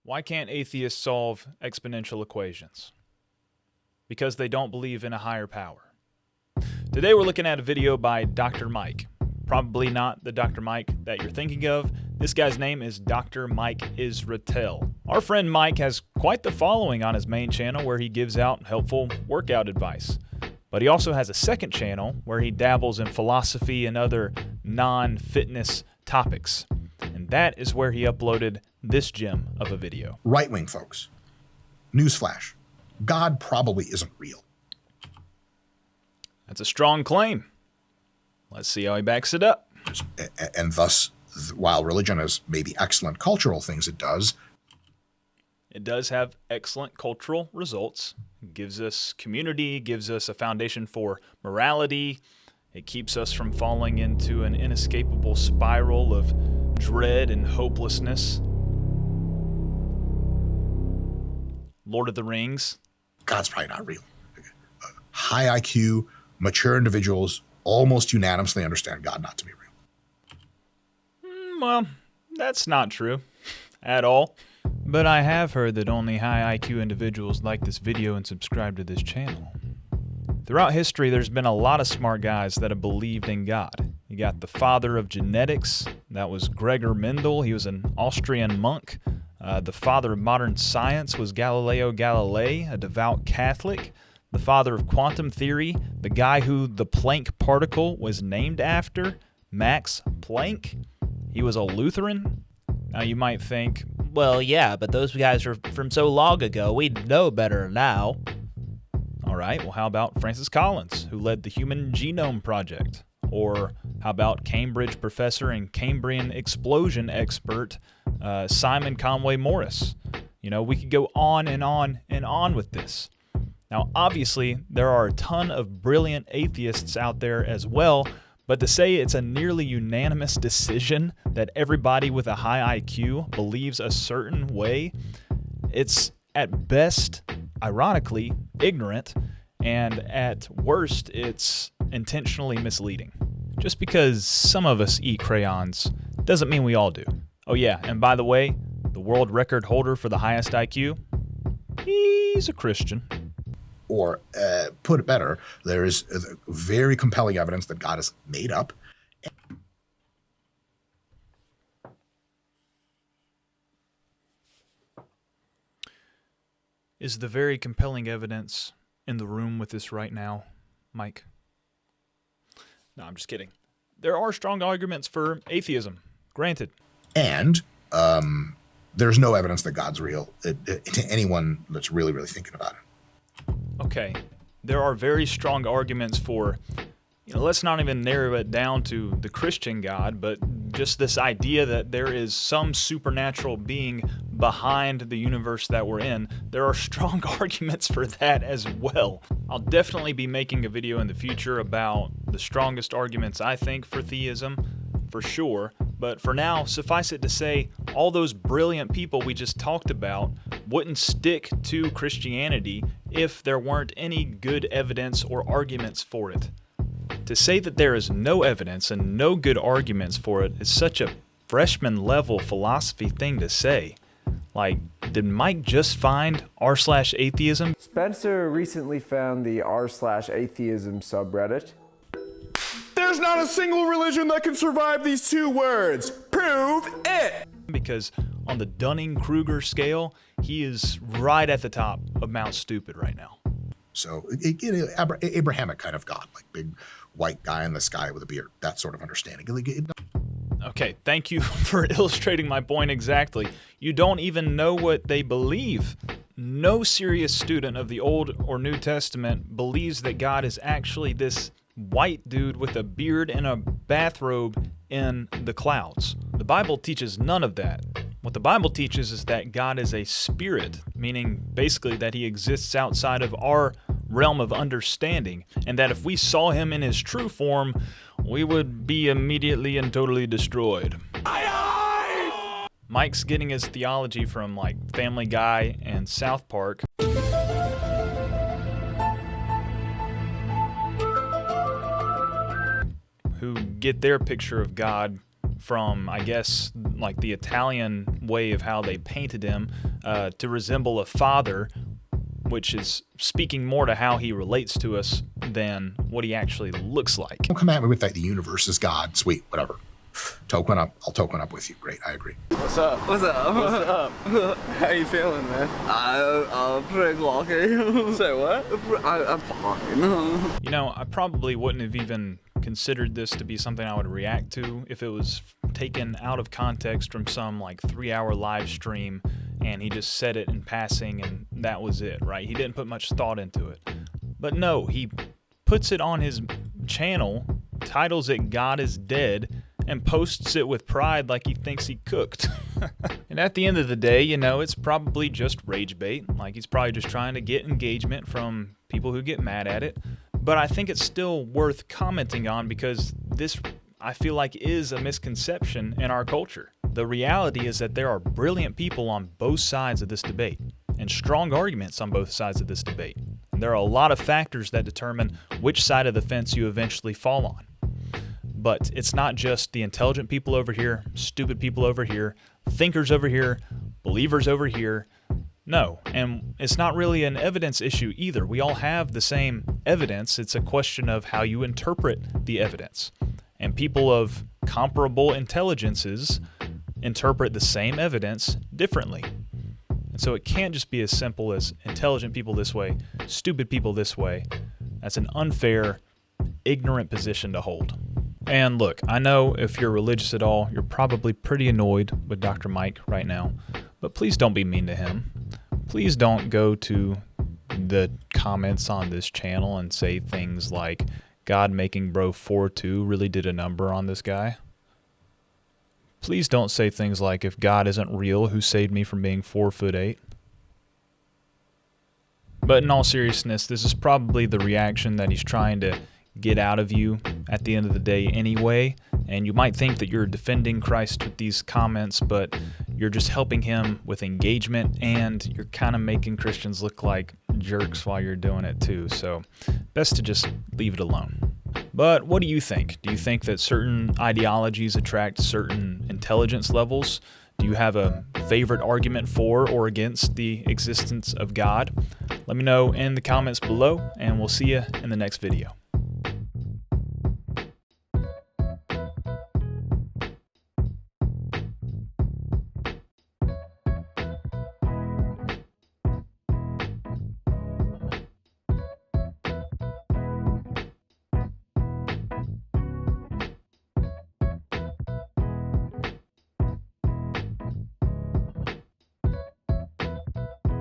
Why can't atheists solve exponential equations? Because they don't believe in a higher power. Today we're looking at a video by Dr. Mike. Probably not the Dr. Mike that you're thinking of. This guy's name is Dr. Mike Israetel. Our friend Mike has quite the following on his main channel where he gives out helpful workout advice. But he also has a second channel where he dabbles in philosophy and other non-fitness topics. And that is where he uploaded this gem of a video. Right-wing folks, newsflash, God probably isn't real. That's a strong claim. Let's see how he backs it up. And thus, while religion has maybe excellent cultural things it does have excellent cultural results. It gives us community, gives us a foundation for morality. It keeps us from falling into an inescapable spiral of dread and hopelessness. Lord of the Rings. God's probably not real. High IQ, mature individuals almost unanimously understand God not to be real. Well, that's not true at all. But I have heard that only high IQ individuals like this video and subscribe to this channel. Throughout history, there's been a lot of smart guys that have believed in God. You got the father of genetics, that was Gregor Mendel. He was an Austrian monk. The father of modern science was Galileo Galilei, a devout Catholic. The father of quantum theory, the guy who the Planck particle was named after, Max Planck, he was a Lutheran. Now you might think, well, yeah, but those guys are from so long ago, we'd know better now. All right, well, how about Francis Collins, who led the Human Genome Project? Or how about Cambridge professor and Cambrian explosion expert Simon Conway Morris? You know, we could go on and on and on with this. Now, obviously, there are a ton of brilliant atheists out there as well, but to say it's a nearly unanimous decision that everybody with a high IQ believes a certain way, it's at best, ironically, ignorant, and at worst, it's intentionally misleading. Just because some of us eat crayons doesn't mean we all do. Oh yeah, and by the way, the world record holder for the highest IQ, he's a Christian. Or put it better, there is very compelling evidence that God is made up. Is the very compelling evidence in the room with us right now, Mike? No, I'm just kidding. There are strong arguments for atheism, granted. And there's no evidence that God's real to anyone that's really, really thinking about it. Okay, there are very strong arguments for, let's not even narrow it down to the Christian God, but just this idea that there is some supernatural being behind the universe that we're in. There are strong arguments for that as well. I'll definitely be making a video in the future about the strongest arguments I think for theism, for sure. But for now, suffice it to say, all those brilliant people we just talked about wouldn't stick to Christianity if there weren't any good evidence or arguments for it. To say that there is no evidence and no good arguments for it is such a freshman-level philosophy thing to say. Like, did Mike just find r/atheism? Spencer recently found the r/atheism subreddit. There's not a single religion that can survive these two words. Prove it! Because on the Dunning-Kruger scale, he is right at the top of Mount Stupid right now. So, Abrahamic kind of God, like big white guy in the sky with a beard, that sort of understanding. Okay, thank you for illustrating my point exactly. You don't even know what they believe. No serious student of the Old or New Testament believes that God is actually this white dude with a beard and a bathrobe in the clouds. The Bible teaches none of that. What the Bible teaches is that God is a spirit, meaning basically that he exists outside of our realm of understanding, and that if we saw him in his true form, we would be immediately and totally destroyed. Mike's getting his theology from like Family Guy and South Park. Who get their picture of God from, I guess, like the Italian way of how they painted him to resemble a father, which is speaking more to how he relates to us than what he actually looks like. Don't come at me with that. The universe is God. Sweet, whatever. Token up. I'll token up with you. Great, I agree. What's up? What's up? What's up? How you feeling, man? I'm pretty lucky. Say what? I'm fine. You know, I probably wouldn't have even considered this to be something I would react to if it was taken out of context from some like 3-hour live stream and he just said it in passing and that was it, right? He didn't put much thought into it. But no, he puts it on his channel, titles it God is Dead, and posts it with pride like he thinks he cooked. And at the end of the day, you know, it's probably just rage bait. Like he's probably just trying to get engagement from people who get mad at it. But I think it's still worth commenting on because this, I feel like, is a misconception in our culture. The reality is that there are brilliant people on both sides of this debate and strong arguments on both sides of this debate. And there are a lot of factors that determine which side of the fence you eventually fall on. But it's not just the intelligent people over here, stupid people over here, thinkers over here, believers over here. No, and it's not really an evidence issue either. We all have the same evidence. It's a question of how you interpret the evidence. And people of comparable intelligences interpret the same evidence differently. And so it can't just be as simple as intelligent people this way, stupid people this way. That's an unfair, ignorant position to hold. And look, I know if you're religious at all, you're probably pretty annoyed with Dr. Mike right now, but please don't be mean to him. Please don't go to the comments on this channel and say things like, God making bro 4'2" really did a number on this guy. Please don't say things like, if God isn't real, who saved me from being 4'8"? But in all seriousness, this is probably the reaction that he's trying to get out of you at the end of the day anyway. And you might think that you're defending Christ with these comments, but you're just helping him with engagement, and you're kind of making Christians look like jerks while you're doing it too. So best to just leave it alone. But what do you think? Do you think that certain ideologies attract certain intelligence levels? Do you have a favorite argument for or against the existence of God? Let me know in the comments below, and we'll see you in the next video.